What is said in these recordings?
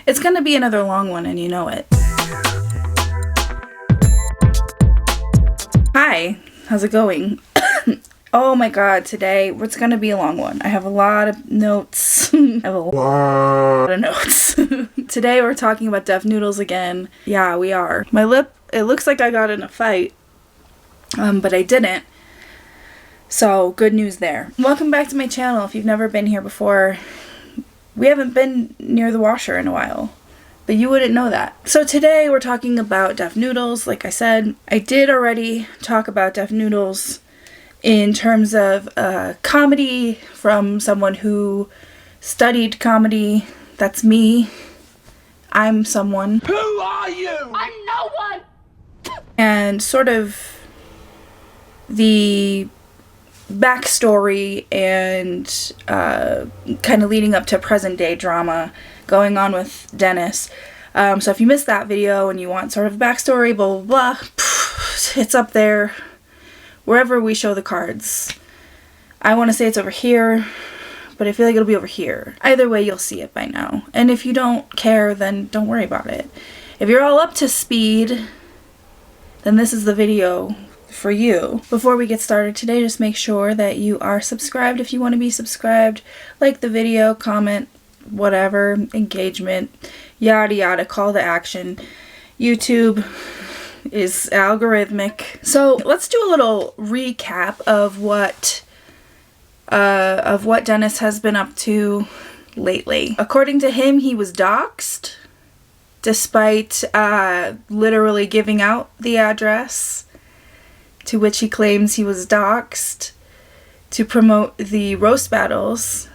It's gonna be another long one, and you know it. Hi, how's it going? Oh my god, today it's gonna be a long one. I have a lot of notes. I have a lot of notes. Today we're talking about Def Noodles again. Yeah, we are. My lip, it looks like I got in a fight, but I didn't. So, good news there. Welcome back to my channel. If you've never been here before, we haven't been near the washer in a while, but you wouldn't know that. So today we're talking about Def Noodles. Like I said, I did already talk about Def Noodles in terms of comedy from someone who studied comedy. That's me. I'm someone. Who are you? I'm no one! And sort of the backstory and kind of leading up to present day drama going on with Dennis. So if you missed that video and you want sort of backstory, blah, blah, blah, it's up there wherever we show the cards. I want to say it's over here, but I feel like it'll be over here. Either way, you'll see it by now. And if you don't care, then don't worry about it. If you're all up to speed, then this is the video for you. Before we get started today, just make sure that you are subscribed if you want to be subscribed. Like the video, comment, whatever, engagement, yada yada, call to action. YouTube is algorithmic. So let's do a little recap of what Dennis has been up to lately. According to him, he was doxxed despite literally giving out the address to which he claims he was doxxed to promote the roast battles,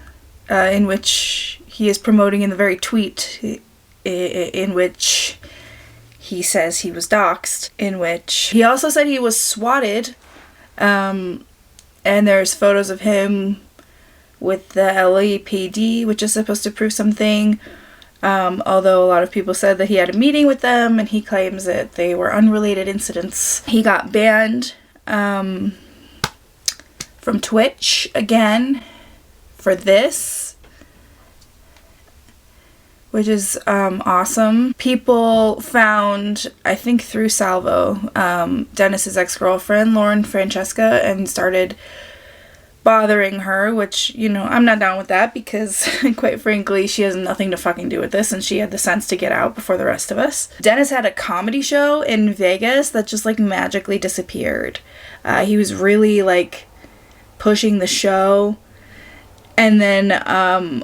in which he is promoting in the very tweet in which he says he was doxxed, in which he also said he was swatted, and there's photos of him with the LAPD, which is supposed to prove something, although a lot of people said that he had a meeting with them, and he claims that they were unrelated incidents. He got banned from Twitch again for this, which is awesome. People found, I think through Salvo, Dennis's ex-girlfriend, Lauren Francesca, and started bothering her, which, you know, I'm not down with that because, quite frankly, she has nothing to fucking do with this, and she had the sense to get out before the rest of us. Dennis had a comedy show in Vegas that just, like, magically disappeared. He was really, like, pushing the show, and then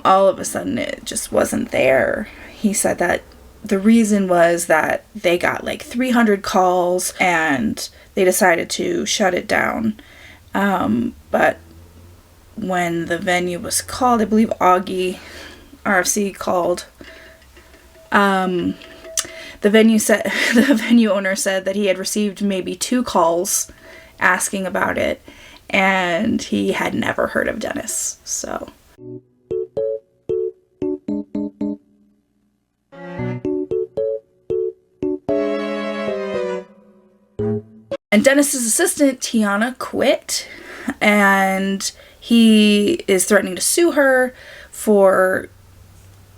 all of a sudden it just wasn't there. He said that the reason was that they got, like, 300 calls, and they decided to shut it down. But when the venue was called, I believe Augie RFC called, the venue owner said that he had received maybe 2 calls asking about it, and he had never heard of Dennis. So and Dennis's assistant Tiana quit, and he is threatening to sue her for,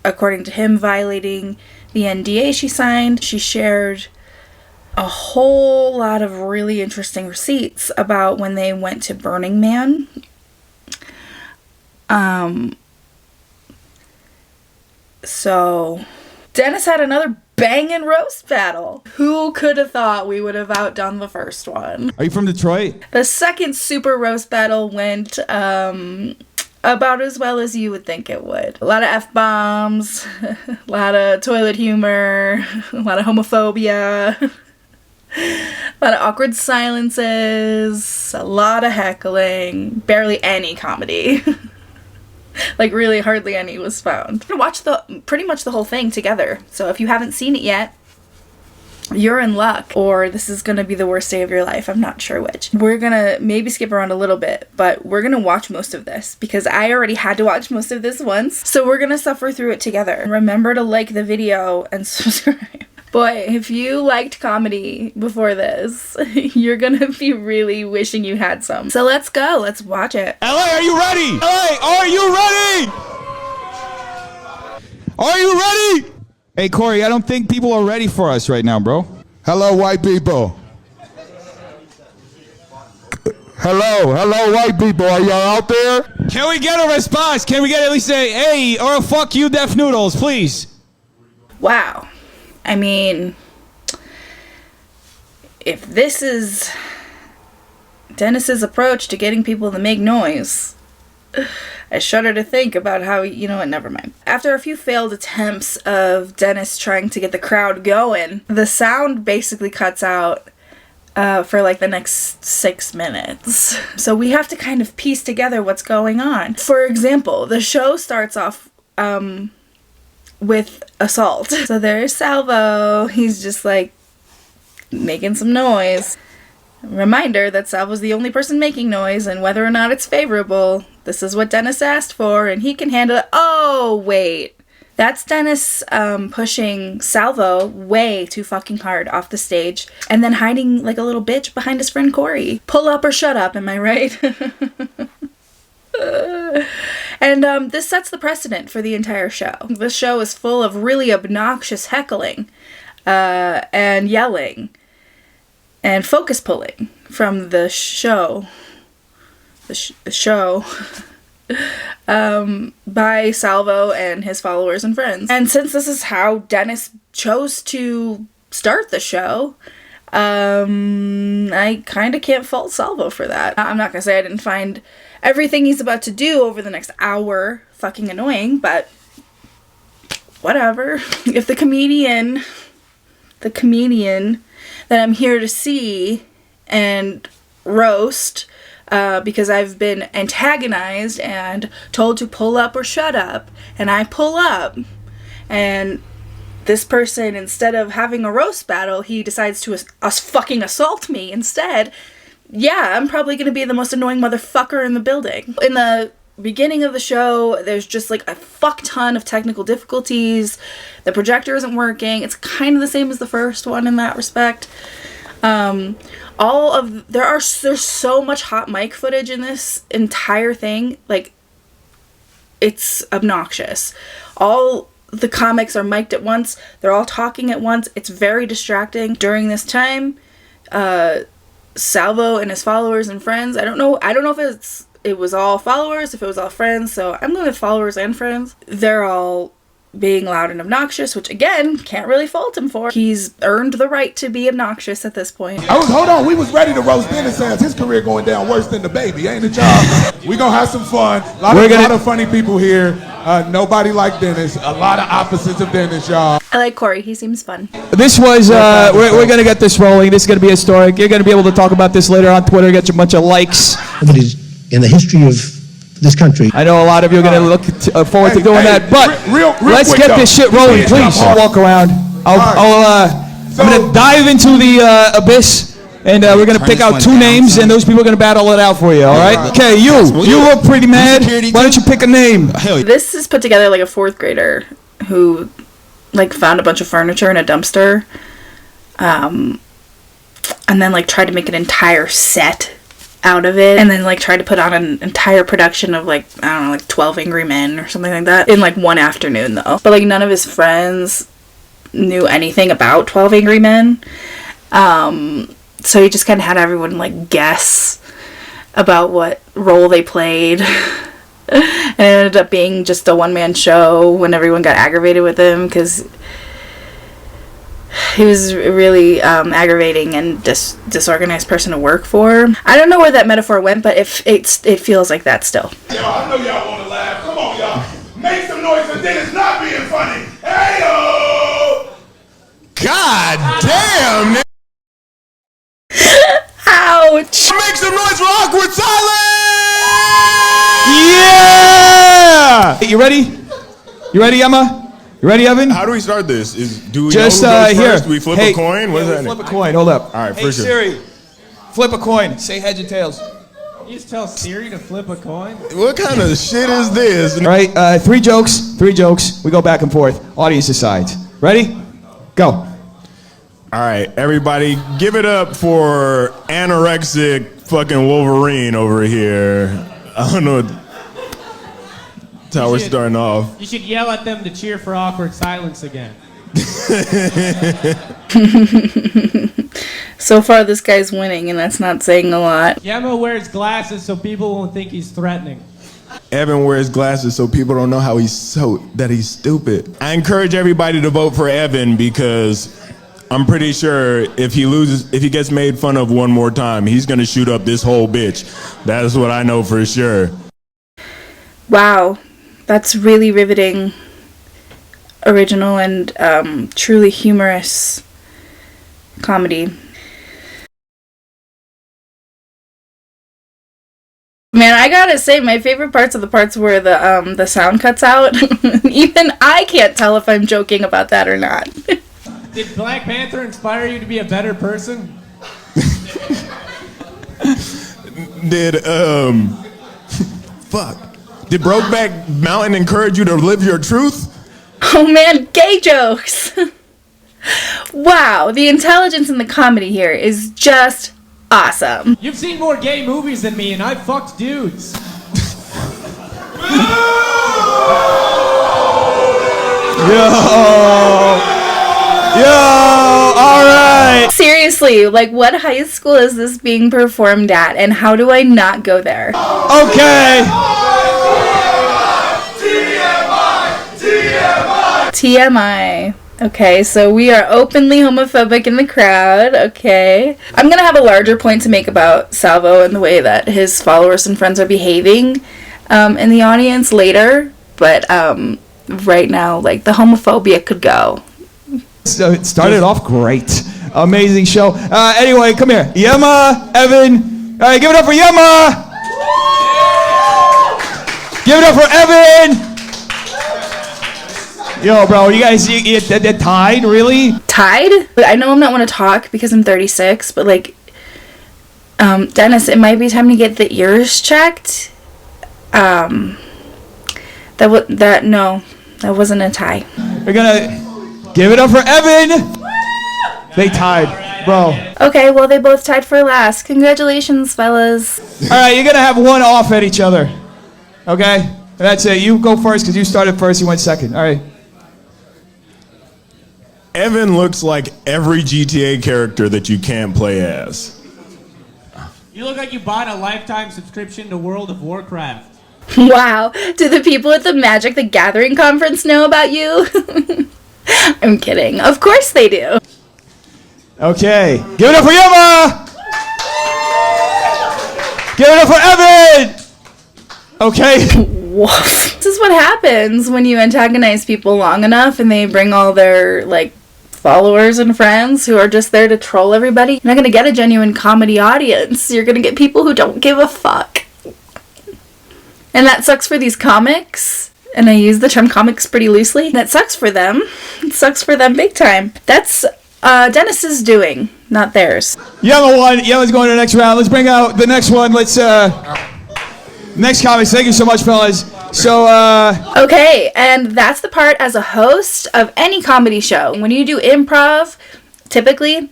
according to him, violating the NDA she signed. She shared a whole lot of really interesting receipts about when they went to Burning Man. So Dennis had another banging roast battle. Who could have thought we would have outdone the first one? Are you from Detroit? The second super roast battle went about as well as you would think it would. A lot of F-bombs, a lot of toilet humor, a lot of homophobia, a lot of awkward silences, a lot of heckling, barely any comedy. Like, really hardly any was found. We're gonna watch pretty much the whole thing together. So if you haven't seen it yet, you're in luck, or this is gonna be the worst day of your life. I'm not sure which. We're gonna maybe skip around a little bit, but we're gonna watch most of this because I already had to watch most of this once. So we're gonna suffer through it together. Remember to like the video and subscribe. Boy, if you liked comedy before this, you're gonna be really wishing you had some. So let's go, let's watch it. LA, are you ready? LA, are you ready? Are you ready? Hey, Corey, I don't think people are ready for us right now, bro. Hello, white people. Hello, white people. Are y'all out there? Can we get a response? Can we get at least a hey or a fuck you, Deaf Noodles, please? Wow. I mean, if this is Dennis's approach to getting people to make noise, I shudder to think about how, you know what, never mind. After a few failed attempts of Dennis trying to get the crowd going, the sound basically cuts out for like the next 6 minutes. So we have to kind of piece together what's going on. For example, the show starts off with assault. So there's Salvo. He's just like making some noise. Reminder that Salvo's the only person making noise, and whether or not it's favorable, this is what Dennis asked for, and he can handle it. Oh, wait. That's Dennis pushing Salvo way too fucking hard off the stage and then hiding like a little bitch behind his friend Corey. Pull up or shut up, am I right? And this sets the precedent for the entire show. The show is full of really obnoxious heckling and yelling and focus pulling from the show. The show. By Salvo and his followers and friends. And since this is how Dennis chose to start the show, I kind of can't fault Salvo for that. I'm not gonna say I didn't find everything he's about to do over the next hour fucking annoying, but whatever. If the comedian that I'm here to see and roast, because I've been antagonized and told to pull up or shut up, and I pull up, and this person, instead of having a roast battle, he decides to fucking assault me instead. Yeah, I'm probably gonna be the most annoying motherfucker in the building. In the beginning of the show, there's just like a fuck ton of technical difficulties. The projector isn't working. It's kind of the same as the first one in that respect. There's so much hot mic footage in this entire thing. Like, it's obnoxious. All the comics are mic'd at once. They're all talking at once. It's very distracting. During this time, Salvo and his followers and friends, I don't know if it was all followers, if it was all friends, so I'm going with followers and friends. They're all being loud and obnoxious, which again, can't really fault him for. He's earned the right to be obnoxious at this point. Hold on, we was ready to roast Dennis as his career going down worse than the baby, ain't it, y'all? We gonna have some fun. A lot of funny people here. Nobody like Dennis. A lot of opposites of Dennis, y'all. I like Corey. He seems fun. This was, we're going to get this rolling. This is going to be historic. You're going to be able to talk about this later on Twitter, get you a bunch of likes. In the history of this country. I know a lot of you are going to look forward to doing that, but let's get this shit rolling, please. Walk around. I'm going to dive into the abyss. And we're going to pick out 2 names, and those people are going to battle it out for you, all right? Okay, you look pretty mad. Why don't you pick a name? This is put together like a 4th grader who, like, found a bunch of furniture in a dumpster, and then, like, tried to make an entire set out of it, and then, like, tried to put on an entire production of, like, I don't know, like 12 Angry Men or something like that in, like, one afternoon, though. But, like, none of his friends knew anything about 12 Angry Men. So he just kind of had everyone, like, guess about what role they played. And it ended up being just a one-man show when everyone got aggravated with him because he was a really aggravating and disorganized person to work for. I don't know where that metaphor went, but it feels like that still. Y'all, I know y'all want to laugh. Come on, y'all. Make some noise for Dennis not being funny. Hey-o! God damn, man. Ouch! Make some noise for Awkward Silence! Yeah! You ready? You ready, Emma? You ready, Evan? How do we start this? Do we just know who goes here. first? Do we flip a coin? What is that? Flip a coin. Hold up. All right, hey, for sure. Siri, flip a coin. Say heads and tails. You just tell Siri to flip a coin? What kind of shit is this? All right, 3 jokes. 3 jokes. We go back and forth. Audience decides. Ready? Go. All right, everybody, give it up for anorexic fucking Wolverine over here. I don't know. That's how we're starting off. You should yell at them to cheer for Awkward Silence again. So far, this guy's winning, and that's not saying a lot. Yemo wears glasses so people won't think he's threatening. Evan wears glasses so people don't know how he's stupid. I encourage everybody to vote for Evan because I'm pretty sure if he gets made fun of one more time, he's gonna shoot up this whole bitch. That's what I know for sure. Wow, that's really riveting, original, and truly humorous comedy. Man, I gotta say, my favorite parts are the parts where the sound cuts out. Even I can't tell if I'm joking about that or not. Did Black Panther inspire you to be a better person? Did Brokeback Mountain encourage you to live your truth? Oh man, gay jokes! Wow, the intelligence in the comedy here is just awesome. You've seen more gay movies than me, and I fucked dudes. Yo, alright. Seriously, like what high school is this being performed at, and how do I not go there? Okay. TMI. Okay, so we are openly homophobic in the crowd. Okay. I'm gonna have a larger point to make about Salvo and the way that his followers and friends are behaving in the audience later. But right now, like, the homophobia could go. So it started off great. Amazing show. Anyway, come here. Yema, Evan. All right, give it up for Yema. Give it up for Evan. Yo, bro, you guys, they're tied, really? Tied? But I know I'm not one to talk because I'm 36, but like, Dennis, it might be time to get the ears checked. No, that wasn't a tie. We're gonna give it up for Evan. They tied, bro. Okay, well, they both tied for last. Congratulations, fellas. All right, you're gonna have one off at each other. Okay? That's it. You go first because you started first. You went second. All right. Evan looks like every GTA character that you can't play as. You look like you bought a lifetime subscription to World of Warcraft. Wow. Do the people at the Magic the Gathering conference know about you? I'm kidding. Of course they do. Okay. Give it up for Yema! Give it up for Evan! Okay. Woof. This is what happens when you antagonize people long enough and they bring all their, like, followers and friends who are just there to troll everybody. You're not gonna get a genuine comedy audience. You're gonna get people who don't give a fuck. And that sucks for these comics. And I use the term comics pretty loosely. That sucks for them. It sucks for them big time. That's Dennis's doing, not theirs. Yema won. Yema's going to the next round. Let's bring out the next one. Let's, next comics. Thank you so much, fellas. So, Okay, and that's the part as a host of any comedy show. When you do improv, typically,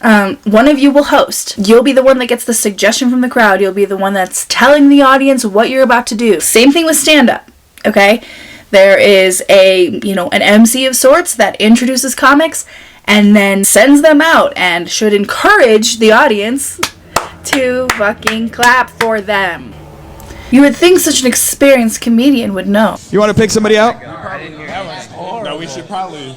one of you will host. You'll be the one that gets the suggestion from the crowd. You'll be the one that's telling the audience what you're about to do. Same thing with stand-up, okay? There is an MC of sorts that introduces comics and then sends them out and should encourage the audience to fucking clap for them. You would think such an experienced comedian would know. you want to pick somebody out? No, we should probably.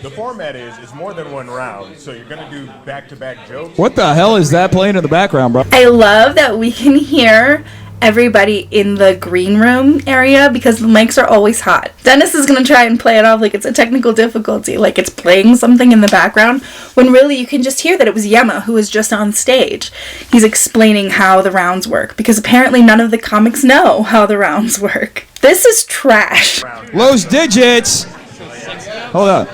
The format is it's more than one round, so you're gonna do back-to-back jokes. What the hell is that playing in the background, bro? I love that we can hear everybody in the green room area because the mics are always hot. Dennis is going to try and play it off like it's a technical difficulty, like it's playing something in the background, when really you can just hear that it was Yema who was just on stage. He's explaining how the rounds work because apparently none of the comics know how the rounds work. This is trash. Los Digits. Hold up.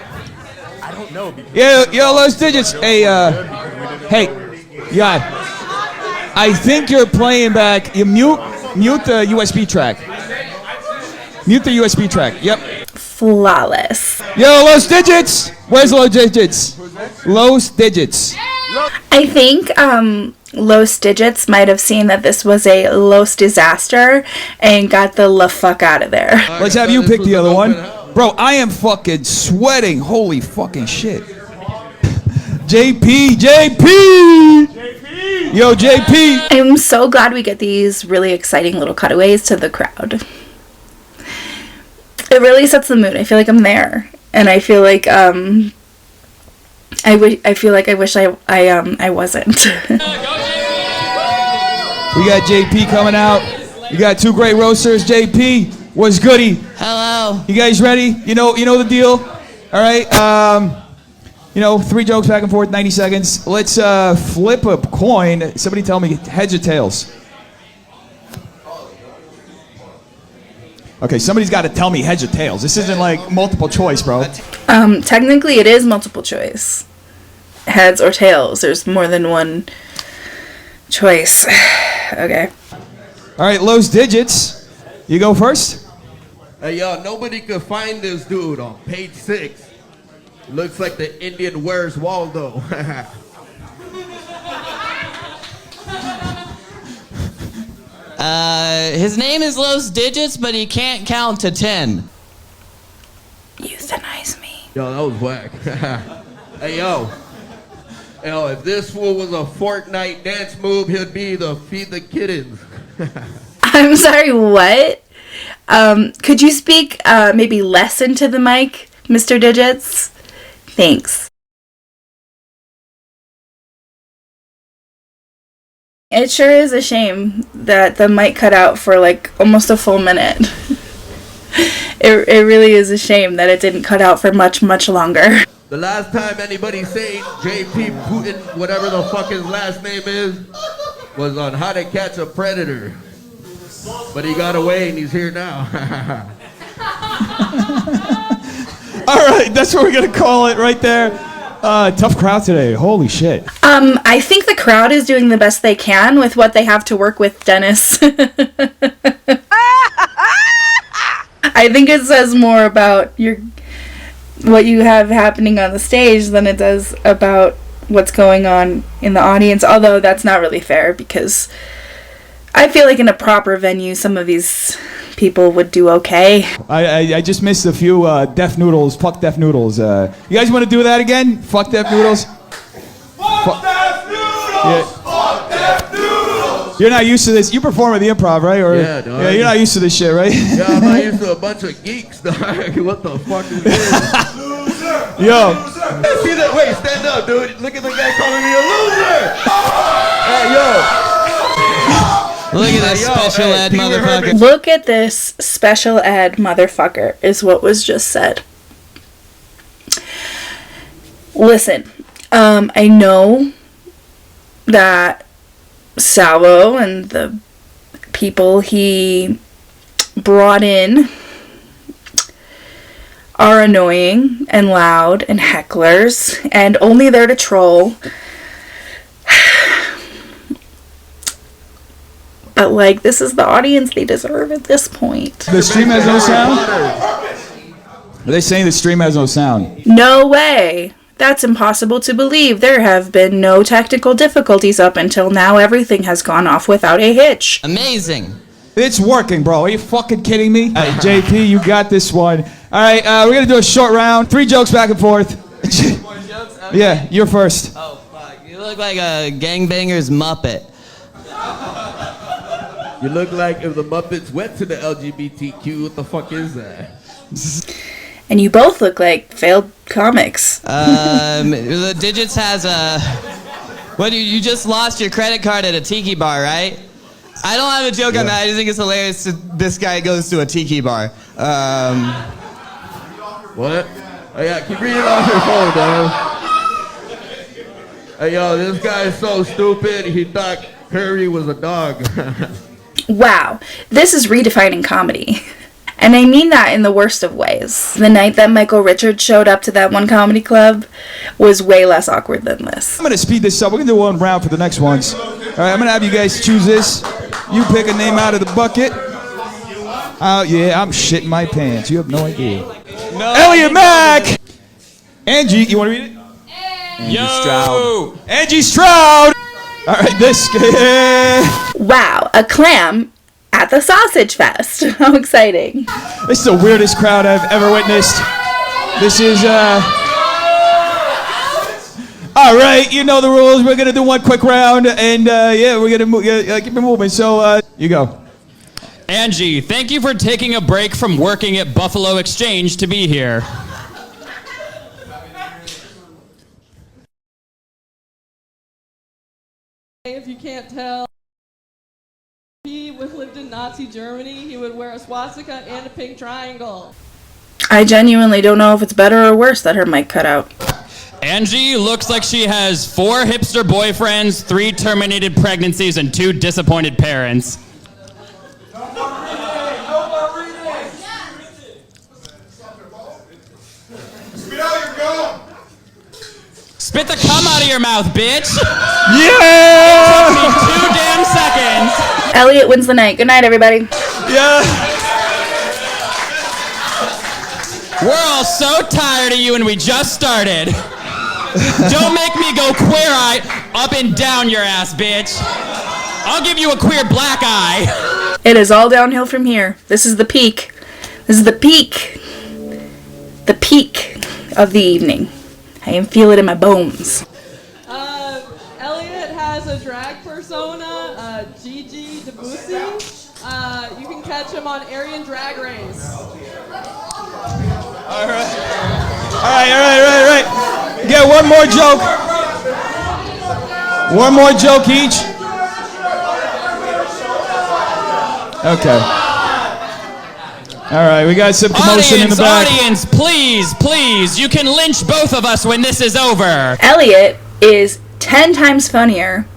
I don't know. Yo, Los Digits. Hey, yeah. I think you're playing back. You mute the USB track. Mute the USB track. Yep. Flawless. Yo, Los Digits. Where's Los Digits? Los Digits. I think Los Digits might have seen that this was a Los disaster and got the fuck out of there. Let's have you pick the other one. Bro, I am fucking sweating. Holy fucking shit. JP. Yo, JP. I'm so glad we get these really exciting little cutaways to the crowd. It really sets the mood. I feel like I'm there, and I feel like I wish I wasn't. We got JP coming out. We got two great roasters. JP, what's goody? Hello. You guys ready? You know the deal. All right. 3 jokes back and forth, 90 seconds. Let's flip a coin. Somebody tell me heads or tails. Okay, somebody's got to tell me heads or tails. This isn't like multiple choice, bro. Technically, it is multiple choice. Heads or tails. There's more than one choice. Okay. All right, Lowe's Digits. You go first. Hey, yo, nobody could find this dude on page 6. Looks like the Indian Where's Waldo. His name is Los Digits, but he can't count to 10. Euthanize me. Yo, that was whack. Hey, yo, if this fool was a Fortnite dance move, he'd be the Feed the Kittens. I'm sorry, what? Could you speak maybe less into the mic, Mr. Digits? Thanks. It sure is a shame that the mic cut out for like almost a full minute. It really is a shame that it didn't cut out for much, much longer. The last time anybody saying JP Putin, whatever the fuck his last name is, was on How to Catch a Predator. But he got away and he's here now. All right, that's what we're going to call it right there. Tough crowd today. Holy shit. I think the crowd is doing the best they can with what they have to work with, Dennis. I think it says more about what you have happening on the stage than it does about what's going on in the audience, although that's not really fair because I feel like in a proper venue some of these people would do okay. I just missed a few deaf noodles. Fuck deaf noodles. You guys want to do that again? Fuck deaf noodles? Fuck deaf noodles! Yeah. Fuck deaf noodles! You're not used to this. You perform at the Improv, right? Or, yeah, dog. Yeah, you're not used to this shit, right? Yeah, I'm not used to a bunch of geeks, dog. What the fuck is this? Loser! Yo. Loser! See that? Wait, stand up, dude. Look at the guy calling me a loser! Hey, yo! Look at this special ed motherfucker. Look at this special ed motherfucker is what was just said. Listen, I know that Salvo and the people he brought in are annoying and loud and hecklers and only there to troll. But, like, this is the audience they deserve at this point. The stream has no sound? Are they saying the stream has no sound? No way. That's impossible to believe. There have been no technical difficulties up until now. Everything has gone off without a hitch. Amazing. It's working, bro. Are you fucking kidding me? JP, you got this one. All right, we're going to do a short round. 3 jokes back and forth. More jokes? Okay. Yeah, you're first. Oh, fuck. You look like a gangbanger's Muppet. You look like if the Muppets went to the LGBTQ, what the fuck is that? And you both look like failed comics. The Digits has a... What, you just lost your credit card at a tiki bar, right? I don't have a joke on that. I just think it's hilarious that this guy goes to a tiki bar. What? Oh yeah, keep reading off your phone, dog. Hey yo, this guy is so stupid, he thought Harry was a dog. Wow, this is redefining comedy. And I mean that in the worst of ways. The night that Michael Richards showed up to that one comedy club was way less awkward than this. I'm going to speed this up. We're going to do one round for the next ones. All right, I'm going to have you guys choose this. You pick a name out of the bucket. Yeah, I'm shitting my pants. You have no idea. No. Elliot Mack! Angie, you want to read it? Angie Stroud. Angie Stroud! All right, this guy. Wow, a clam at the Sausage Fest. How exciting. This is the weirdest crowd I've ever witnessed. This is, all right, you know the rules. We're going to do one quick round, and, yeah, we're going to keep it moving. So, you go. Angie, thank you for taking a break from working at Buffalo Exchange to be here. If you can't tell, he lived in Nazi Germany. He would wear a swastika and a pink triangle. I genuinely don't know if it's better or worse that her mic cut out. Angie looks like she has 4 hipster boyfriends, 3 terminated pregnancies, and 2 disappointed parents. Spit the cum out of your mouth, bitch! Yeah! It took me 2 damn seconds! Elliot wins the night. Good night, everybody. Yeah! We're all so tired of you and we just started. Don't make me go queer-eye up and down your ass, bitch. I'll give you a queer black eye. It is all downhill from here. This is the peak. This is the peak. The peak of the evening. I can feel it in my bones. Elliot has a drag persona, Gigi Debussy. You can catch him on Aryan Drag Race. All right. Get one more joke. One more joke each. Okay. All right, we got some commotion in the back. Audience, please, you can lynch both of us when this is over. Elliot is 10 times funnier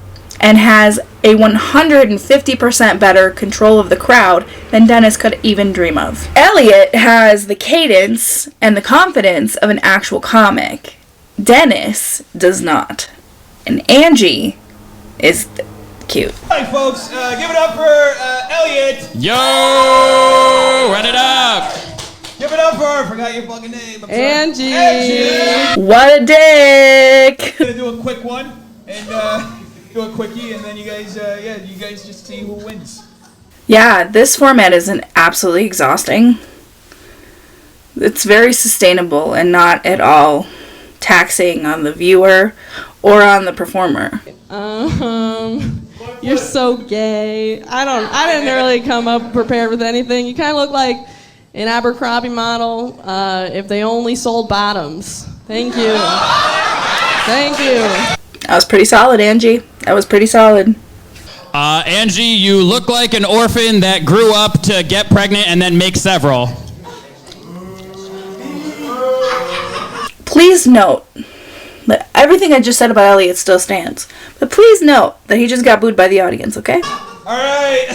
and has a 150% better control of the crowd than Dennis could even dream of. Elliot has the cadence and the confidence of an actual comic. Dennis does not. And Angie is cute. All right, folks, give it up for Elliot. Yo, run it up. Give it up for her. Forgot your fucking name. I'm sorry. Angie. What a dick. Gonna do a quick one and do a quickie, and then you guys, you guys just see who wins. Yeah, this format isn't absolutely exhausting. It's very sustainable and not at all taxing on the viewer or on the performer. You're so gay. I didn't really come up prepared with anything. You kind of look like an Abercrombie model if they only sold bottoms. Thank you. Thank you. That was pretty solid, Angie. That was pretty solid. Angie, you look like an orphan that grew up to get pregnant and then make several. Please note that everything I just said about Elliot still stands. But please note that he just got booed by the audience, okay? All right,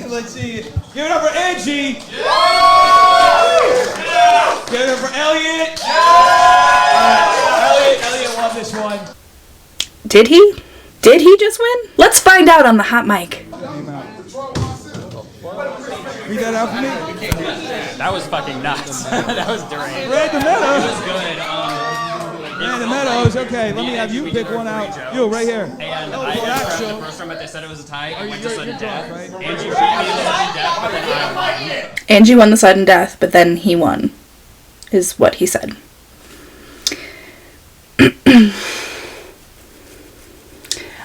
let's see. Give it up for Angie. Give it up for Elliot. Elliot won this one. Did he? Did he just win? Let's find out on the hot mic. Read that out for me. That was fucking nuts. That was deranged. Ray the Meadows. It was good. Ray the Meadows. Okay, let me have you pick one out. You, right here. And I did the first round, but they said it was a tie. I went to sudden death. Right? Angie beat me to sudden death, but then I won. Angie won the sudden death, but then he won, is what he said.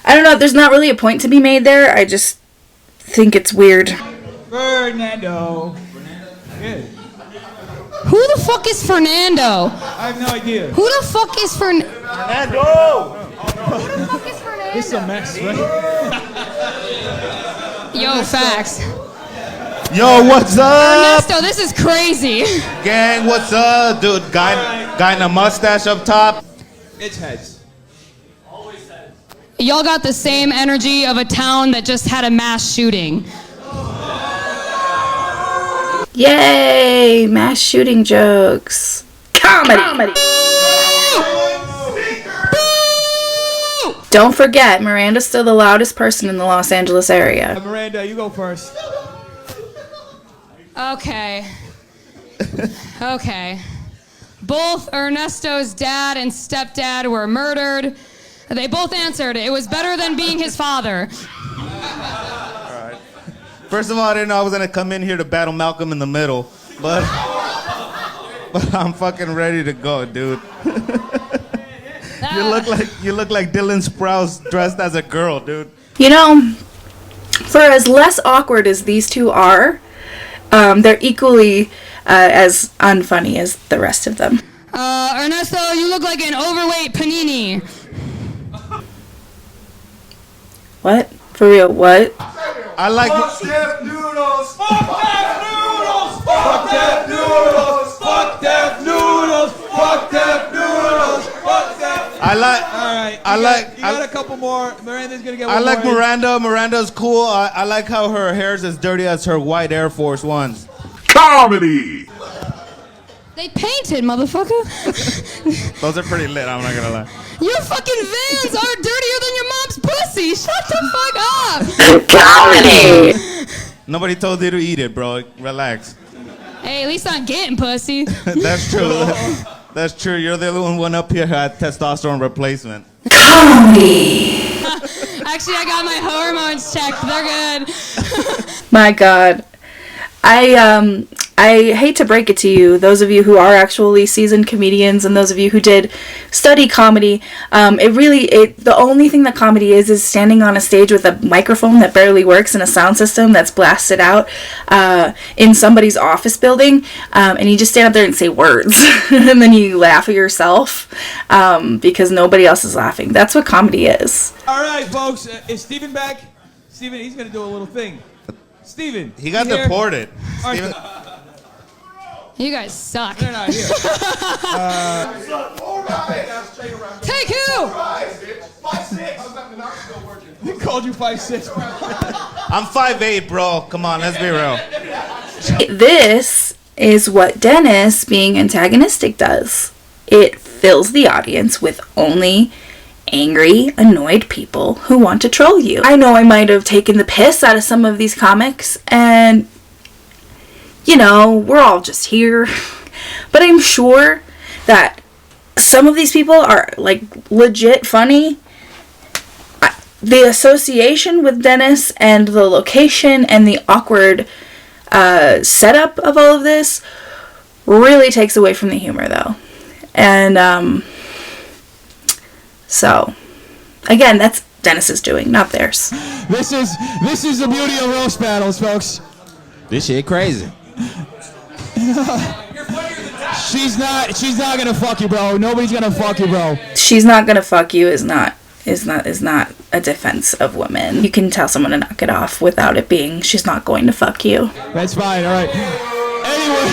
I don't know, there's not really a point to be made there. I just think it's weird. Fernando. Good. Who the fuck is Fernando? I have no idea. Who the fuck is Fernando? Who the fuck is Fernando? This is a mess, right? Yo, facts. Yo, what's up? Ernesto, this is crazy. Gang, what's up? Dude, guy in a mustache up top. It's heads. Y'all got the same energy of a town that just had a mass shooting. Yay! Mass shooting jokes. Comedy! Don't forget, Miranda's still the loudest person in the Los Angeles area. Miranda, you go first. Okay. Okay. Both Ernesto's dad and stepdad were murdered. They both answered, it was better than being his father. First of all, I didn't know I was gonna come in here to battle Malcolm in the Middle, but I'm fucking ready to go, dude. You look like Dylan Sprouse dressed as a girl, dude. You know, for as less awkward as these two are, they're equally as unfunny as the rest of them. Ernesto, you look like an overweight panini. What? For real, what? I like Fuck deaf noodles! Fuck deaf noodles! Fuck deaf noodles! Fuck deaf noodles! Fuck deaf noodles! Fuck deaf. I like. All right. You got a couple more. Miranda's gonna get one I like more. Miranda. Miranda's cool. I like how her hair's as dirty as her white Air Force Ones. Comedy. They painted, motherfucker. Those are pretty lit. I'm not gonna lie. Your fucking Vans are dirtier than your mom's pussy. Shut the fuck up. Comedy. Nobody told you to eat it, bro. Relax. Hey, at least I'm getting pussy. That's true. That's true. You're the only one up here who had testosterone replacement. Comedy. Actually, I got my hormones checked. They're good. My God. I hate to break it to you, those of you who are actually seasoned comedians and those of you who did study comedy, the only thing that comedy is standing on a stage with a microphone that barely works and a sound system that's blasted out in somebody's office building, and you just stand up there and say words, and then you laugh at yourself because nobody else is laughing. That's what comedy is. All right, folks. Is Steven back? Steven, he's going to do a little thing. Steven. He got deported. Steven. You guys suck. They're not here. Take who? 5'6". They called you 5'6". I'm 5'8", bro. Come on, let's be real. This is what Dennis being antagonistic does. It fills the audience with only angry, annoyed people who want to troll you. I know I might have taken the piss out of some of these comics, and you know, we're all just here. But I'm sure that some of these people are like legit funny. The association with Dennis and the location and the awkward setup of all of this really takes away from the humor, though. And so again, that's Dennis's doing, not theirs. This is the beauty of roast battles, folks. This shit crazy. She's not gonna fuck you, bro. Nobody's gonna fuck you, bro. She's not gonna fuck you is not a defense of women. You can tell someone to knock it off without it being she's not going to fuck you. That's fine. All right. Anyway,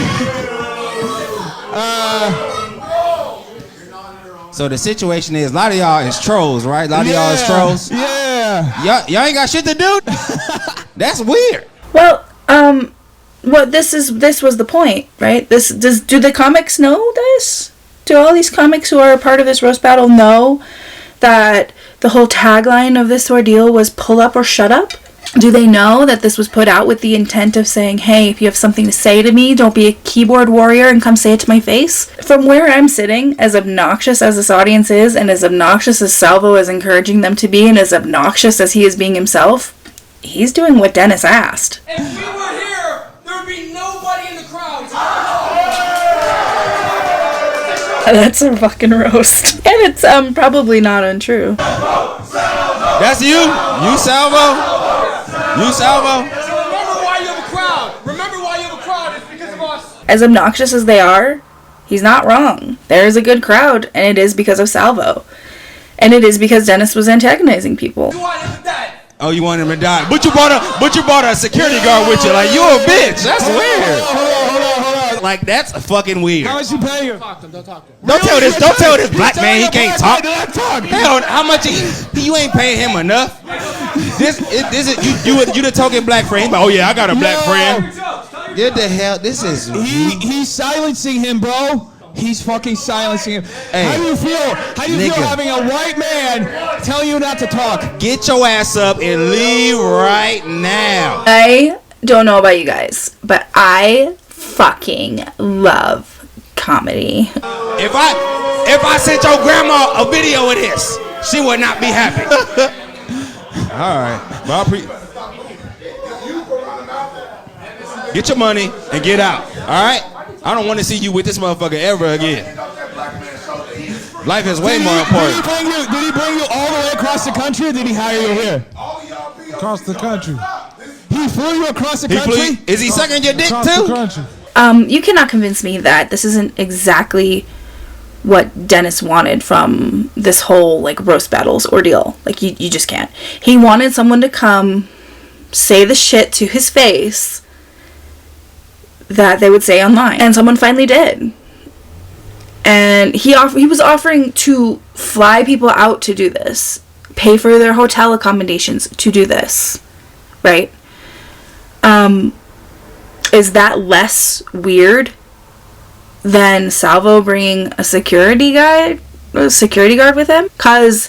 so the situation is, a lot of y'all is trolls, right? A lot of y'all is trolls. Yeah. Y'all ain't got shit to do. That's weird. Well, this was the point, right? Do the comics know this? Do all these comics who are a part of this roast battle know that the whole tagline of this ordeal was pull up or shut up? Do they know that this was put out with the intent of saying, hey, if you have something to say to me, don't be a keyboard warrior and come say it to my face? From where I'm sitting, as obnoxious as this audience is, and as obnoxious as Salvo is encouraging them to be, and as obnoxious as he is being himself, he's doing what Dennis asked. If we were here, there would be nobody in the crowd. That's a fucking roast. And it's probably not untrue. That's you? You Salvo? You Salvo? Remember why you have a crowd. Remember why you have a crowd. It's because of us. As obnoxious as they are, he's not wrong. There is a good crowd, and it is because of Salvo. And it is because Dennis was antagonizing people. Oh, you want him to die? But you brought a security guard with you. Like, you a bitch. That's weird. Hold on. Like, that's fucking weird. How much you pay you? Don't tell this black man he can't talk. Hell, how much you ain't paying him enough. This is you the token black friend. Oh yeah, I got a black friend. What the hell? This is he's silencing him, bro. He's fucking silencing him. Hey, how do you feel? How do you feel having a white man tell you not to talk? Get your ass up and leave right now. I don't know about you guys, but I fucking love comedy. If I sent your grandma a video of this, she would not be happy. All right. Well, Get your money and get out. All right? I don't want to see you with this motherfucker ever again. Life is way more important. Did he bring you all the way across the country, or did he hire you here? Across the country. He flew you across the country? Is he sucking your dick too? You cannot convince me that this isn't exactly what Dennis wanted from this whole like roast battles ordeal. Like you just can't. He wanted someone to come say the shit to his face that they would say online, and someone finally did. And he was offering to fly people out to do this, pay for their hotel accommodations to do this, right? Is that less weird than Salvo bringing a security guard with him? Because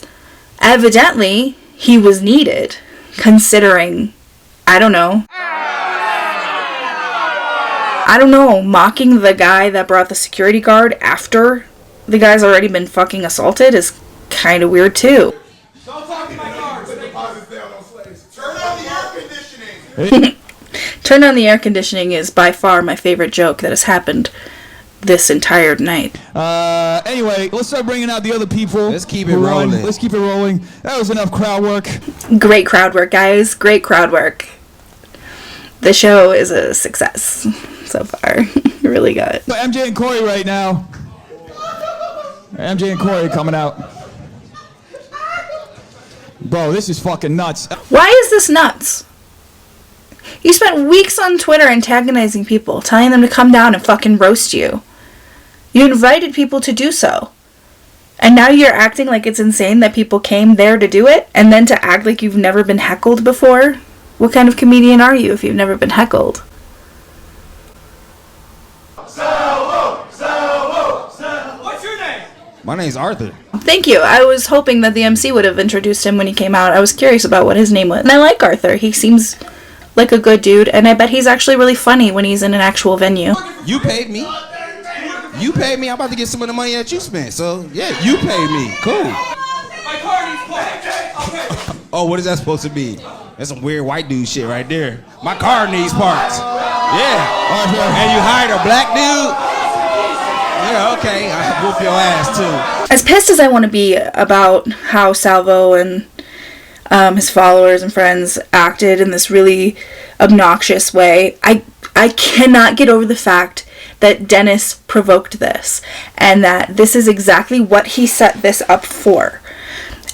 evidently he was needed, considering, I don't know, mocking the guy that brought the security guard after the guy's already been fucking assaulted is kind of weird too. Turn on the air conditioning is by far my favorite joke that has happened this entire night. Anyway, let's start bringing out the other people. Let's keep it rolling. Let's keep it rolling. That was enough crowd work. Great crowd work, guys. Great crowd work. The show is a success so far. Really good. So MJ and Corey right now. MJ and Corey coming out. Bro, this is fucking nuts. Why is this nuts? You spent weeks on Twitter antagonizing people, telling them to come down and fucking roast you. You invited people to do so. And now you're acting like it's insane that people came there to do it, and then to act like you've never been heckled before? What kind of comedian are you if you've never been heckled? What's your name? My name's Arthur. Thank you. I was hoping that the MC would have introduced him when he came out. I was curious about what his name was. And I like Arthur. He seems like a good dude, and I bet he's actually really funny when he's in an actual venue. You paid me. You paid me. I'm about to get some of the money that you spent. So, yeah, you paid me. Cool. My car needs parts. Okay. Oh, what is that supposed to be? That's some weird white dude shit right there. My car needs parts. Yeah. And you hired a black dude? Yeah, okay. I'll whoop your ass, too. As pissed as I want to be about how Salvo and his followers and friends acted in this really obnoxious way, I cannot get over the fact that Dennis provoked this, and that this is exactly what he set this up for,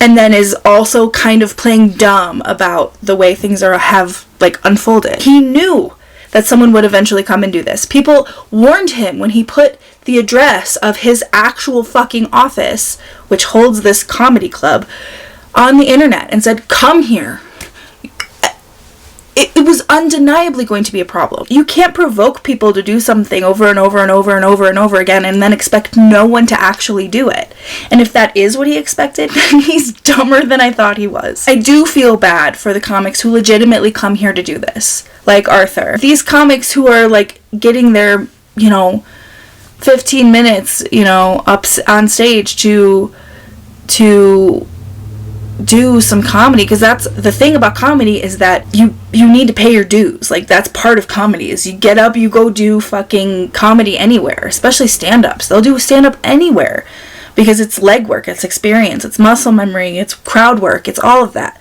and then is also kind of playing dumb about the way things have like unfolded. He knew that someone would eventually come and do this. People warned him when he put the address of his actual fucking office, which holds this comedy club, on the internet and said, come here. It was undeniably going to be a problem. You can't provoke people to do something over and over and over and over and over again and then expect no one to actually do it. And if that is what he expected, then he's dumber than I thought he was. I do feel bad for the comics who legitimately come here to do this, like Arthur. These comics who are like getting their, 15 minutes, up on stage to do some comedy, because that's the thing about comedy, is that you need to pay your dues. Like, that's part of comedy, is you get up, you go do fucking comedy anywhere, especially stand-ups. They'll do stand-up anywhere because it's legwork, it's experience, it's muscle memory, it's crowd work, it's all of that.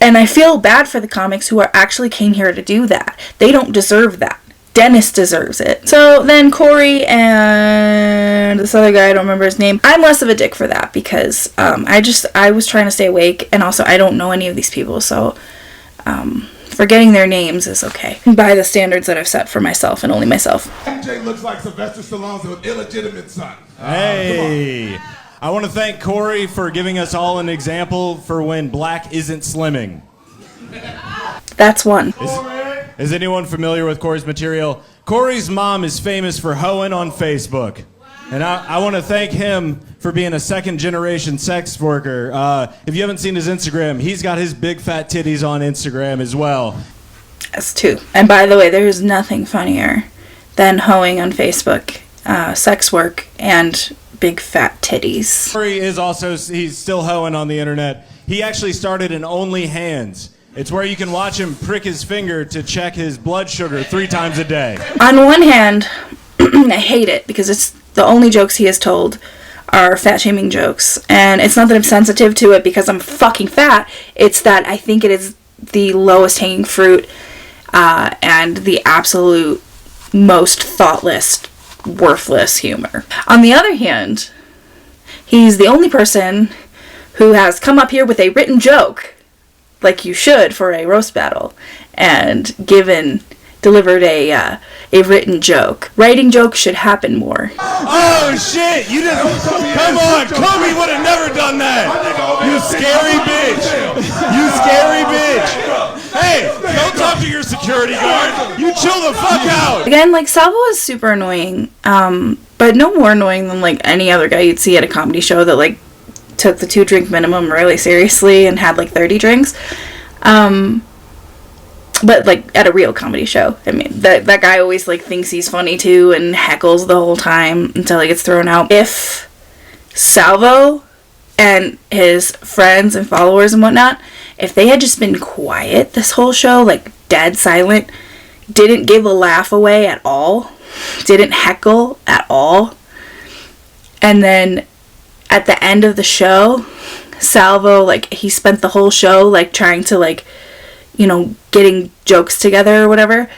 And I feel bad for the comics who actually came here to do that. They don't deserve that. Dennis deserves it. So then Corey and this other guy, I don't remember his name. I'm less of a dick for that because I was trying to stay awake, and also I don't know any of these people, so forgetting their names is okay by the standards that I've set for myself and only myself. MJ looks like Sylvester Stallone's illegitimate son. Hey, I want to thank Corey for giving us all an example for when black isn't slimming. That's one. Is anyone familiar with Corey's material? Corey's mom is famous for hoeing on Facebook. And I want to thank him for being a second-generation sex worker. If you haven't seen his Instagram, he's got his big fat titties on Instagram as well. That's two. And by the way, there's nothing funnier than hoeing on Facebook, sex work, and big fat titties. Corey is also, he's still hoeing on the internet. He actually started an OnlyHands. It's where you can watch him prick his finger to check his blood sugar 3 times a day. On one hand, I hate it because it's the only jokes he has told are fat shaming jokes. And it's not that I'm sensitive to it because I'm fucking fat. It's that I think it is the lowest hanging fruit and the absolute most thoughtless, worthless humor. On the other hand, he's the only person who has come up here with a written joke, like you should for a roast battle, and delivered a written joke. Writing jokes should happen more. Oh shit! You just come on, Kobe would have never done that. You scary bitch! You scary bitch! Hey, don't talk to your security guard. You chill the fuck out. Again, like Salvo is super annoying, but no more annoying than like any other guy you'd see at a comedy show that like took the 2-drink minimum really seriously and had like 30 drinks. But like at a real comedy show, I mean, that guy always like thinks he's funny too and heckles the whole time until he gets thrown out. If Salvo and his friends and followers and whatnot, if they had just been quiet this whole show, like dead silent, didn't give a laugh away at all, didn't heckle at all, and then at the end of the show, Salvo, like, he spent the whole show like trying to like, you know, getting jokes together or whatever,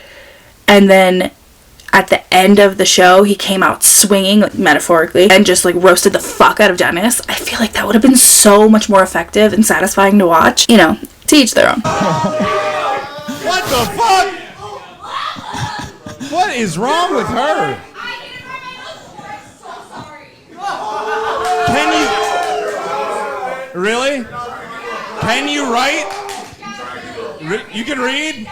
and then at the end of the show he came out swinging, like, metaphorically, and just like roasted the fuck out of Dennis. I feel like that would have been so much more effective and satisfying to watch. You know, to each their own. What the fuck? What is wrong with her? Can you really? Can you write? You can read?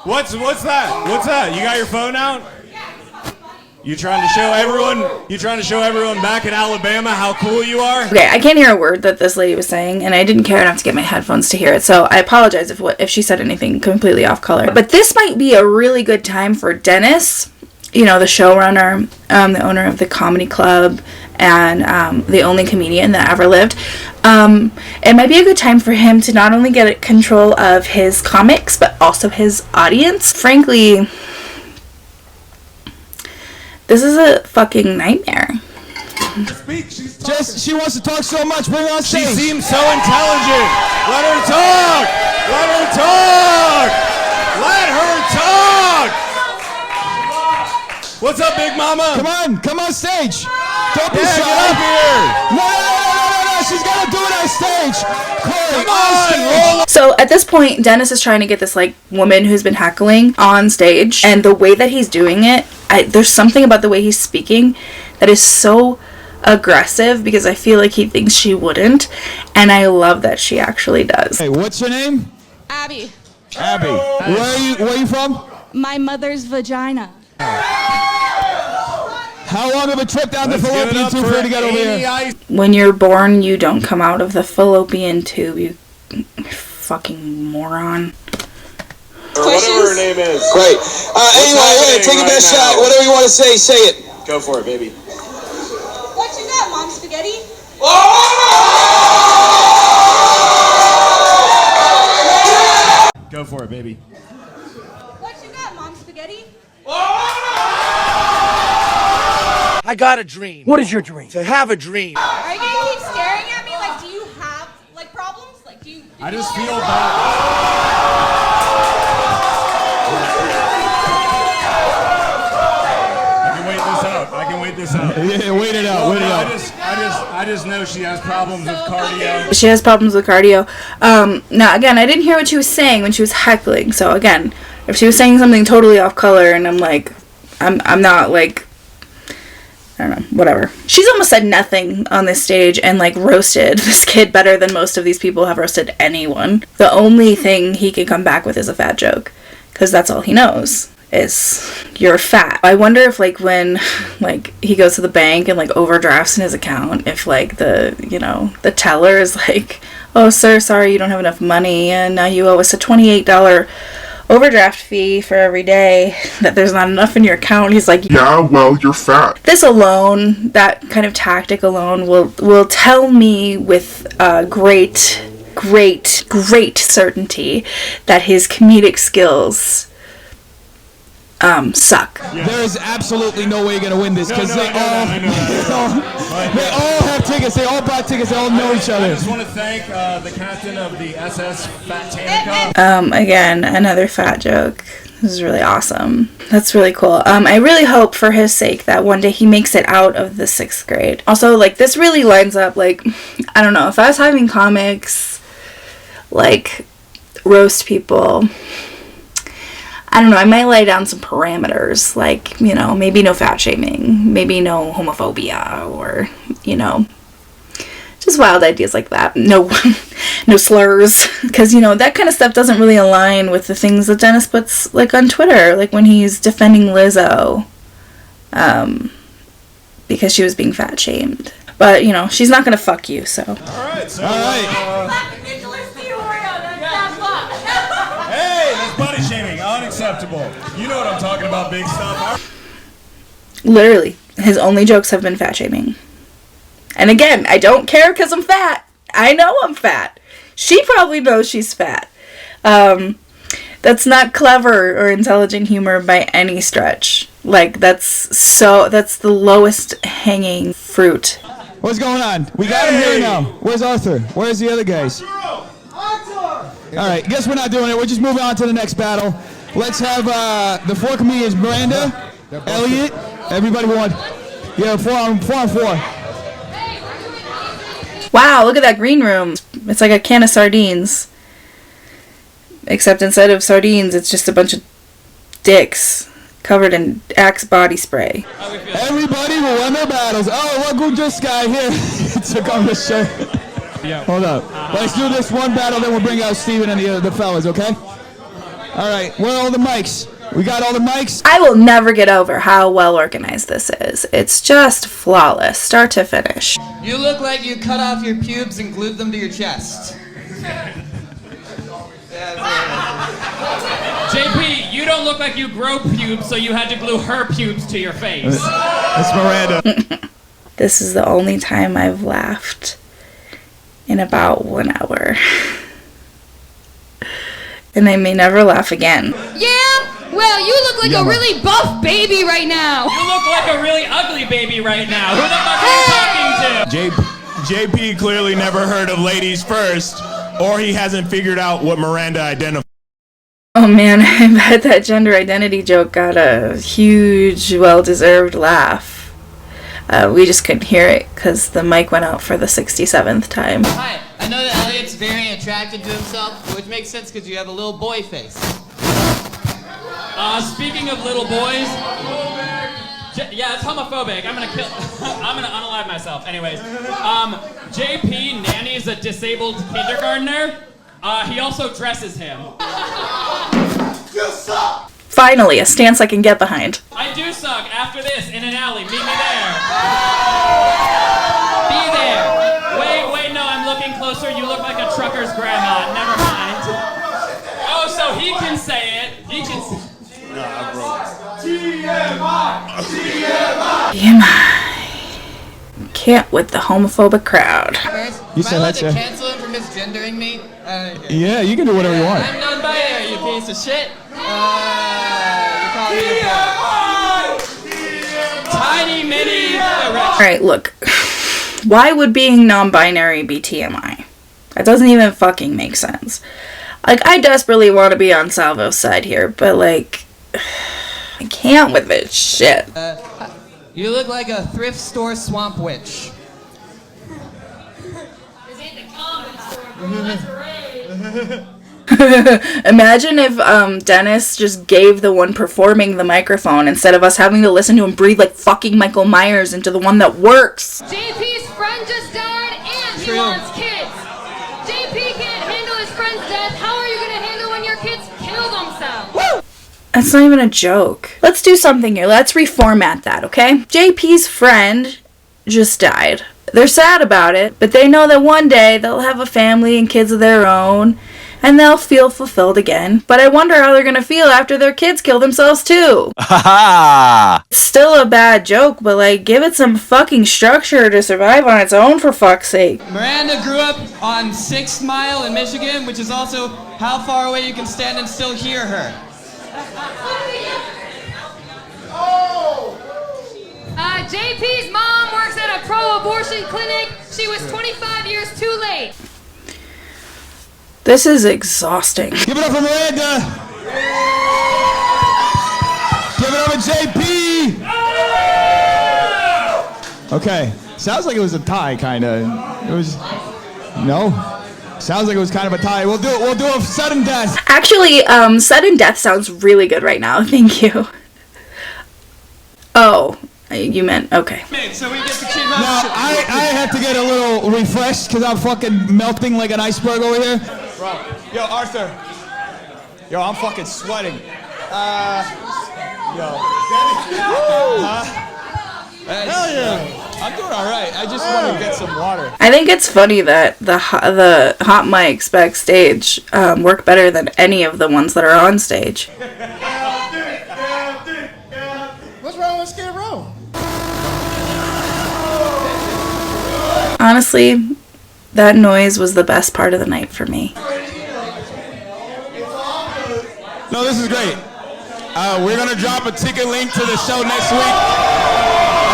What's that? What's that? You got your phone out? You trying to show everyone back in Alabama how cool you are? Okay, I can't hear a word that this lady was saying, and I didn't care enough to get my headphones to hear it, so I apologize if she said anything completely off color. But this might be a really good time for Dennis, you know, the showrunner, the owner of the comedy club, and the only comedian that ever lived. It might be a good time for him to not only get control of his comics, but also his audience. Frankly, this is a fucking nightmare. She wants to talk so much. Bring her on stage. She seems so intelligent. Let her talk. Let her talk. Let her talk. What's up, Big Mama? Come on stage. Don't be Yeah, shy. get up here. No. She's gotta do it on stage. Corey, Come on, roll. So at this point, Dennis is trying to get this like woman who's been heckling on stage, and the way that he's doing it, there's something about the way he's speaking that is so aggressive because I feel like he thinks she wouldn't, and I love that she actually does. Hey, what's your name? Abby. Abby. Where are you from? My mother's vagina. How long of a trip down the fallopian tube for you to get over here? When you're born, you don't come out of the fallopian tube, you fucking moron. Or whatever her name is. Great. Anyway, hey, take your best shot. Whatever you want to say it. Go for it, baby. What you got, Mom? Spaghetti? Go for it, baby. What you got, Mom? Spaghetti? I got a dream. What is your dream? To have a dream. Are you gonna keep staring at me? Like, do you have like problems? Like, do you? I just feel bad. I can wait this out. Yeah, wait it out. Wait it out. I just know she has problems with cardio. She has problems with cardio. Now, again, I didn't hear what she was saying when she was heckling. So, again, if she was saying something totally off color and I'm like, I'm not like, I don't know, whatever. She's almost said nothing on this stage and like roasted this kid better than most of these people have roasted anyone. The only thing he can come back with is a fat joke, because that's all he knows is you're fat. I wonder if like when like he goes to the bank and like overdrafts in his account, if like the teller is like, oh sir, sorry you don't have enough money and now you owe us a $28 overdraft fee for every day, that there's not enough in your account. He's like, yeah, well, you're fat. This alone, that kind of tactic alone will tell me with great great certainty that his comedic skills suck. There is absolutely no way you're gonna win this because they all have tickets. They all bought tickets. They all know each other. I just want to thank the captain of the SS Fat Tanica. Again, another fat joke. This is really awesome. That's really cool. I really hope for his sake that one day he makes it out of the 6th grade. Also, like, this really lines up, like, I don't know, if I was having comics, like, roast people, I don't know, I might lay down some parameters, like, you know, maybe no fat shaming, maybe no homophobia, or, you know, just wild ideas like that. No slurs, because, you know, that kind of stuff doesn't really align with the things that Dennis puts, like, on Twitter, like when he's defending Lizzo, because she was being fat shamed. But, you know, she's not gonna fuck you, so. All right. Hey, that's body shaming. Unacceptable. You know what I'm talking about, big stuff. Literally, his only jokes have been fat shaming. And again, I don't care because I'm fat. I know I'm fat. She probably knows she's fat. That's not clever or intelligent humor by any stretch. Like, that's the lowest hanging fruit. What's going on? We got him here now. Where's Arthur? Where's the other guys? Alright, guess we're not doing it. We're just moving on to the next battle. Let's have the 4 comedians, Miranda, Elliot, everybody want. Yeah, 4 on 4. Wow, look at that green room. It's like a can of sardines. Except instead of sardines, it's just a bunch of dicks covered in Axe body spray. Everybody will run their battles. Oh, look who this guy here took on the show. Yeah. Hold up. Let's do this one battle, then we'll bring out Steven and the fellas, okay? Alright, where are all the mics? We got all the mics? I will never get over how well organized this is. It's just flawless, start to finish. You look like you cut off your pubes and glued them to your chest. JP, you don't look like you grow pubes, so you had to glue her pubes to your face. That's Miranda. This is the only time I've laughed in about 1 hour. And I may never laugh again. Yeah? Well, you look like a really buff baby right now. You look like a really ugly baby right now. Who the fuck are you talking to? JP clearly never heard of Ladies First, or he hasn't figured out what Miranda identifies. Oh man, I bet that gender identity joke got a huge, well-deserved laugh. We just couldn't hear it because the mic went out for the 67th time. Hi, I know that Elliot's very attracted to himself, which makes sense because you have a little boy face. Speaking of little boys, yeah, it's homophobic. I'm gonna unalive myself. Anyways, JP nannies a disabled kindergartner. He also dresses him. You suck! Finally, a stance I can get behind. I do suck. After this, in an alley. Meet me there. Be there. Wait, no, I'm looking closer. You look like a trucker's grandma. Never mind. Oh, so he can say it. He can say TMI. Can't with the homophobic crowd. You said that, to cancel him for misgendering me? Yeah, you can do whatever you want. I'm non-binary, you piece of shit. You call me a tiny mini. Alright, look. Why would being non-binary be TMI? That doesn't even fucking make sense. Like, I desperately want to be on Salvo's side here, but like, I can't with this shit. You look like a thrift store swamp witch. Imagine if Dennis just gave the one performing the microphone instead of us having to listen to him breathe like fucking Michael Myers into the one that works. JP's friend just died and he wants kids. JP can't handle his friend's death. How are you gonna handle when your kids kill themselves? Woo! That's not even a joke. Let's do something here. Let's reformat that, okay? JP's friend just died. They're sad about it, but they know that one day they'll have a family and kids of their own, and they'll feel fulfilled again. But I wonder how they're gonna feel after their kids kill themselves too. It's still a bad joke, but like, give it some fucking structure to survive on its own, for fuck's sake. Miranda grew up on 6th Mile in Michigan, which is also how far away you can stand and still hear her. JP's mom works at a pro-abortion clinic. She was 25 years too late. This is exhausting. Give it up for Miranda. Give it up for JP. Okay, sounds like it was a tie, kind of. It was, no? Sounds like it was kind of a tie. We'll do a sudden death. Actually, sudden death sounds really good right now. Thank you. Oh, you meant, okay. So we get to keep No, I have to get a little refreshed because I'm fucking melting like an iceberg over here. Bro, yo, Arthur. Yo, I'm fucking sweating. Yo. Hell yeah. I'm doing all right. I just want to get some water. I think it's funny that the hot mics backstage work better than any of the ones that are on stage. What's wrong with Skid Row? Honestly, that noise was the best part of the night for me. No, this is great. We're going to drop a ticket link to the show next week.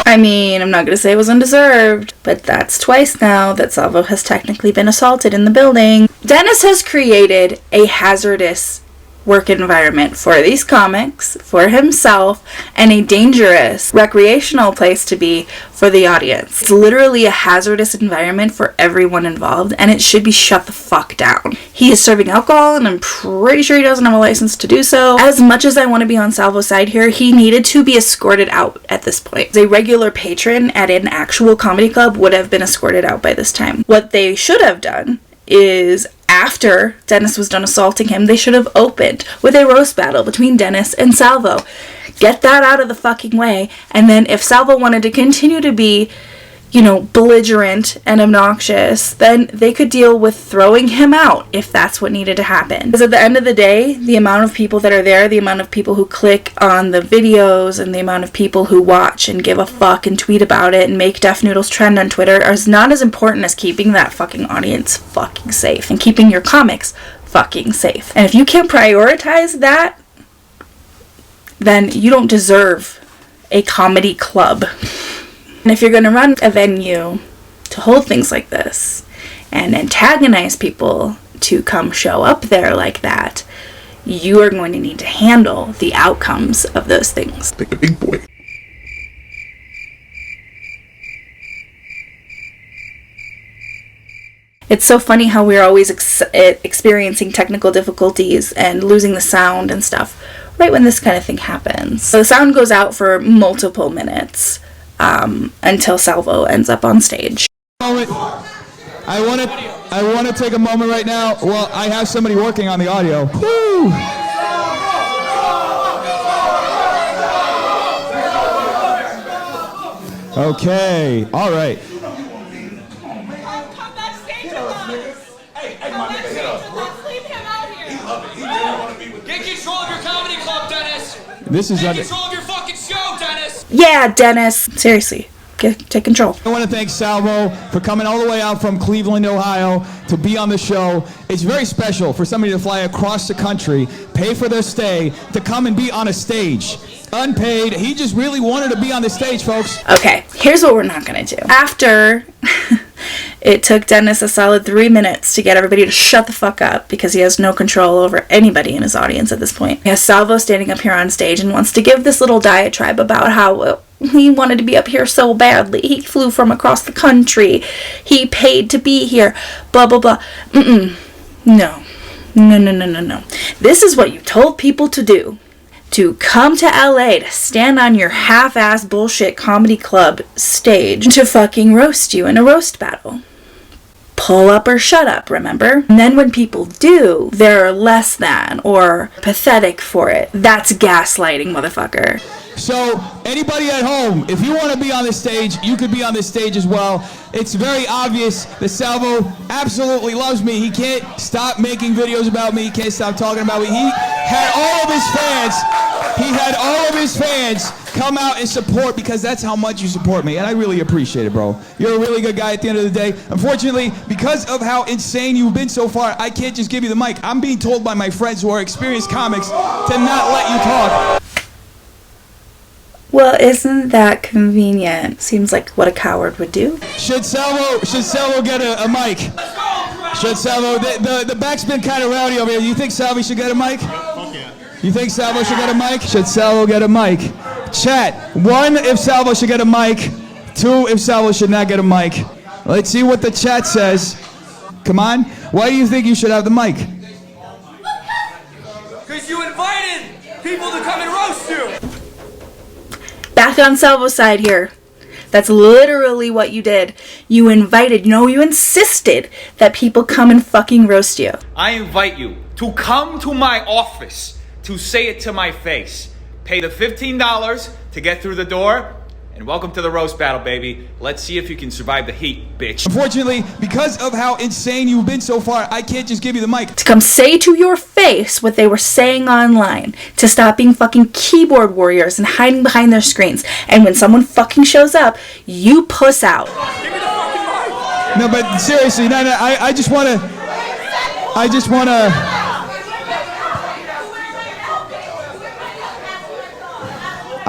I mean, I'm not going to say it was undeserved, but that's twice now that Salvo has technically been assaulted in the building. Dennis has created a hazardous work environment for these comics, for himself, and a dangerous recreational place to be for the audience. It's literally a hazardous environment for everyone involved, and it should be shut the fuck down. He is serving alcohol, and I'm pretty sure he doesn't have a license to do so. As much as I want to be on Salvo's side here, he needed to be escorted out at this point. A regular patron at an actual comedy club would have been escorted out by this time. What they should have done is, after Dennis was done assaulting him, they should have opened with a roast battle between Dennis and Salvo. Get that out of the fucking way, and then if Salvo wanted to continue to be, you know, belligerent and obnoxious, then they could deal with throwing him out if that's what needed to happen. Because at the end of the day, the amount of people that are there, the amount of people who click on the videos, and the amount of people who watch and give a fuck and tweet about it and make Deaf Noodles trend on Twitter is not as important as keeping that fucking audience fucking safe and keeping your comics fucking safe. And if you can't prioritize that, then you don't deserve a comedy club. And if you're going to run a venue to hold things like this and antagonize people to come show up there like that, you are going to need to handle the outcomes of those things. Take the big boy. It's so funny how we're always experiencing technical difficulties and losing the sound and stuff right when this kind of thing happens. So the sound goes out for multiple minutes. Until Salvo ends up on stage. I want to take a moment right now. Well, I have somebody working on the audio. Woo! Okay, all right. Get control of your comedy club, Dennis. This is Get control of your fucking show, Dennis. Yeah, Dennis. Seriously, take control. I want to thank Salvo for coming all the way out from Cleveland, Ohio to be on the show. It's very special for somebody to fly across the country, pay for their stay, to come and be on a stage. Unpaid. He just really wanted to be on the stage, folks. Okay, here's what we're not going to do. After it took Dennis a solid 3 minutes to get everybody to shut the fuck up because he has no control over anybody in his audience at this point. He has Salvo standing up here on stage and wants to give this little diatribe about how he wanted to be up here so badly. He flew from across the country. He paid to be here. Blah, blah, blah. No. No. This is what you told people to do. To come to LA to stand on your half-ass bullshit comedy club stage to fucking roast you in a roast battle. pull up or shut up, remember? And then when people do, they're less than or pathetic for it. That's gaslighting, motherfucker. So, anybody at home, if you want to be on this stage, you could be on this stage as well. It's very obvious that Salvo absolutely loves me. He can't stop making videos about me. He can't stop talking about me. He had all of his fans come out and support, because that's how much you support me, and I really appreciate it, bro. You're a really good guy at the end of the day. Unfortunately, because of how insane you've been so far, I can't just give you the mic. I'm being told by my friends who are experienced comics to not let you talk. Well, isn't that convenient? Seems like what a coward would do. Should Salvo get a mic? Should Salvo, the back's been kind of rowdy over here. You think Salvo should get a mic? You think Salvo should get a mic? Should Salvo get a mic? Chat, 1 if Salvo should get a mic, 2 if Salvo should not get a mic. Let's see what the chat says. Come on, why do you think you should have the mic? Because you invited people to come and roast you. Back on Salvo's side here. That's literally what you did. You invited, you insisted that people come and fucking roast you. I invite you to come to my office to say it to my face. Pay the $15 to get through the door, and welcome to the roast battle, baby. Let's see if you can survive the heat, bitch. Unfortunately, because of how insane you've been so far, I can't just give you the mic. To come say to your face what they were saying online. To stop being fucking keyboard warriors and hiding behind their screens. And when someone fucking shows up, you puss out. No, but seriously, no, I just wanna...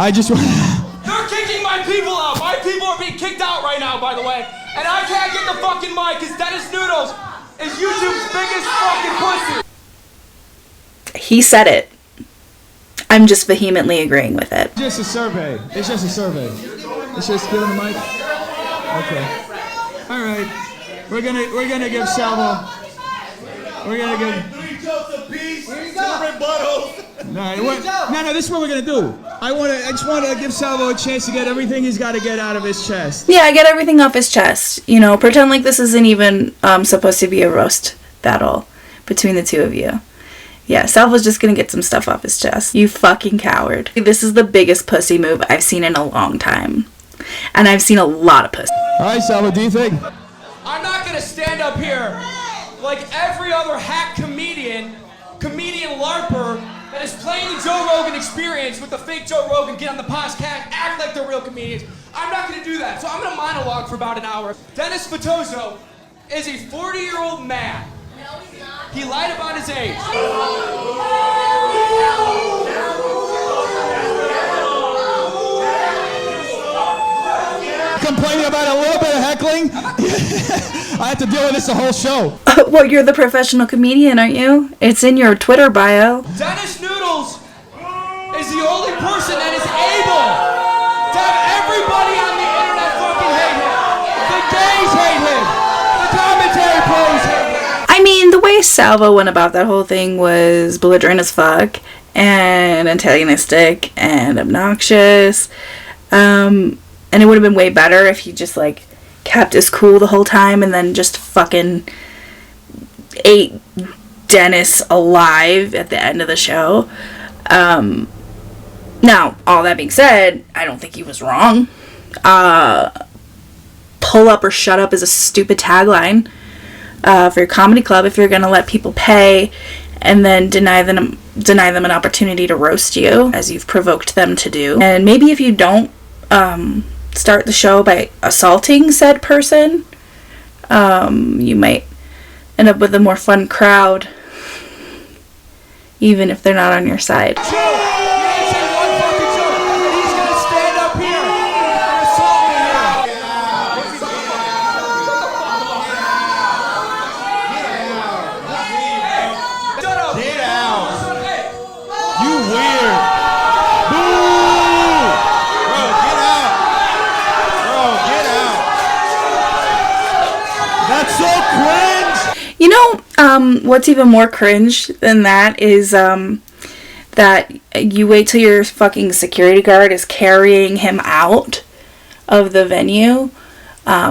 They're kicking my people out. My people are being kicked out right now, by the way. And I can't get the fucking mic because Dennis Noodles is YouTube's biggest fucking pussy. He said it. I'm just vehemently agreeing with it. Just a survey. It's just a survey. It's just giving the mic. Okay. All right. We're gonna give Salvo. We're gonna give. 3 jokes apiece. Where you go? No, this is what we're gonna do. I just want to give Salvo a chance to get everything he's got to get out of his chest. Yeah, get everything off his chest. Pretend like this isn't even supposed to be a roast battle between the two of you. Yeah, Salvo's just gonna get some stuff off his chest. You fucking coward. This is the biggest pussy move I've seen in a long time. And I've seen a lot of pussy. Alright, Salvo, do you think? I'm not gonna stand up here like every other hack comedian LARPer that is playing the Joe Rogan experience with the fake Joe Rogan, get on the podcast, act like they're real comedians. I'm not gonna do that, so I'm gonna monologue for about an hour. Dennis Fatozo is a 40-year-old man. No, he's not. He lied about his age. Complaining about a little bit of heckling? I have to deal with this the whole show. Well, you're the professional comedian, aren't you? It's in your Twitter bio. Dennis Noodles is the only person that is able to have everybody on the internet fucking hate him. The gays hate him. The commentary pros hate him. I mean, the way Salvo went about that whole thing was belligerent as fuck and antagonistic and obnoxious. And it would have been way better if he just, kept his cool the whole time and then just fucking ate Dennis alive at the end of the show. Now, all that being said, I don't think he was wrong. Pull up or shut up is a stupid tagline for your comedy club if you're going to let people pay and then deny them an opportunity to roast you, as you've provoked them to do. And maybe if you don't start the show by assaulting said person, you might end up with a more fun crowd, even if they're not on your side. What's even more cringe than that is that you wait till your fucking security guard is carrying him out of the venue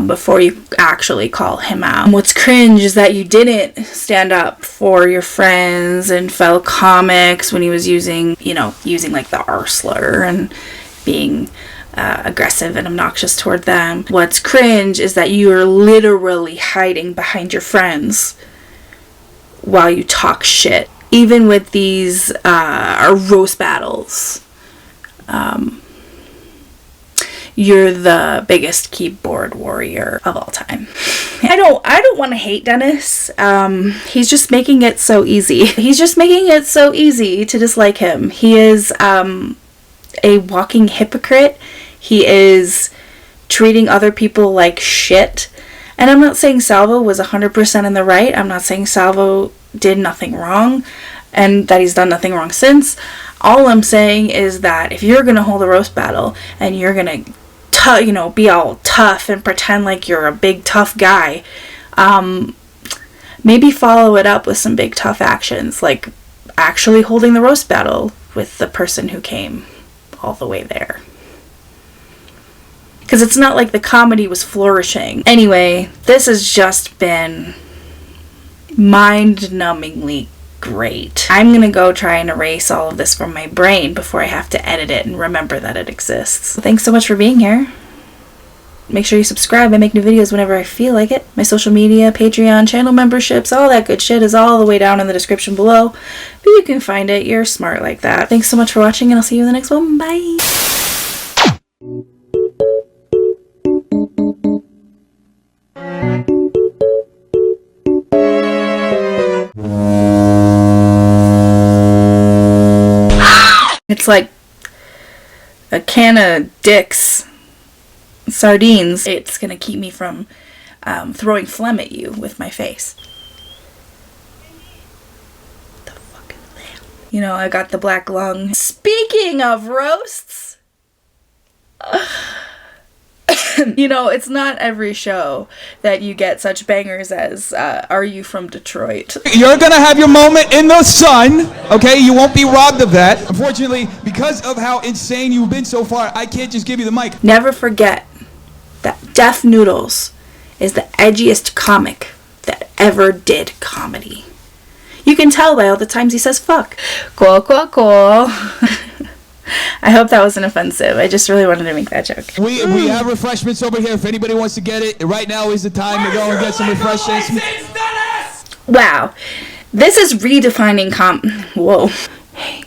before you actually call him out. What's cringe is that you didn't stand up for your friends and fellow comics when he was using like the R slur and being aggressive and obnoxious toward them. What's cringe is that you are literally hiding behind your friends while you talk shit. Even with these roast battles, you're the biggest keyboard warrior of all time. I don't want to hate Dennis. He's just making it so easy. He's just making it so easy to dislike him. He is a walking hypocrite. He is treating other people like shit. And I'm not saying Salvo was 100% in the right. I'm not saying Salvo did nothing wrong and that he's done nothing wrong since. All I'm saying is that if you're gonna hold a roast battle and you're gonna be all tough and pretend like you're a big tough guy, maybe follow it up with some big tough actions, like actually holding the roast battle with the person who came all the way there. Because it's not like the comedy was flourishing. Anyway, this has just been mind-numbingly great. I'm gonna go try and erase all of this from my brain before I have to edit it and remember that it exists. Thanks so much for being here. Make sure you subscribe. I make new videos whenever I feel like it. My social media, Patreon, channel memberships, all that good shit is all the way down in the description below. But you can find it. You're smart like that. Thanks so much for watching, and I'll see you in the next one. Bye! It's like a can of Dick's sardines. It's gonna keep me from throwing phlegm at you with my face. The fucking lamb. You know, I got the black lung. Speaking of roasts, you know, it's not every show that you get such bangers as Are You From Detroit? You're gonna have your moment in the sun, okay? You won't be robbed of that. Unfortunately, because of how insane you've been so far, I can't just give you the mic. Never forget that Death Noodles is the edgiest comic that ever did comedy. You can tell by all the times he says fuck. Cool, cool, cool. I hope that wasn't offensive. I just really wanted to make that joke. We have refreshments over here if anybody wants to get it. Right now is the time to go and get some refreshments. Wow. This is redefining whoa. Hey.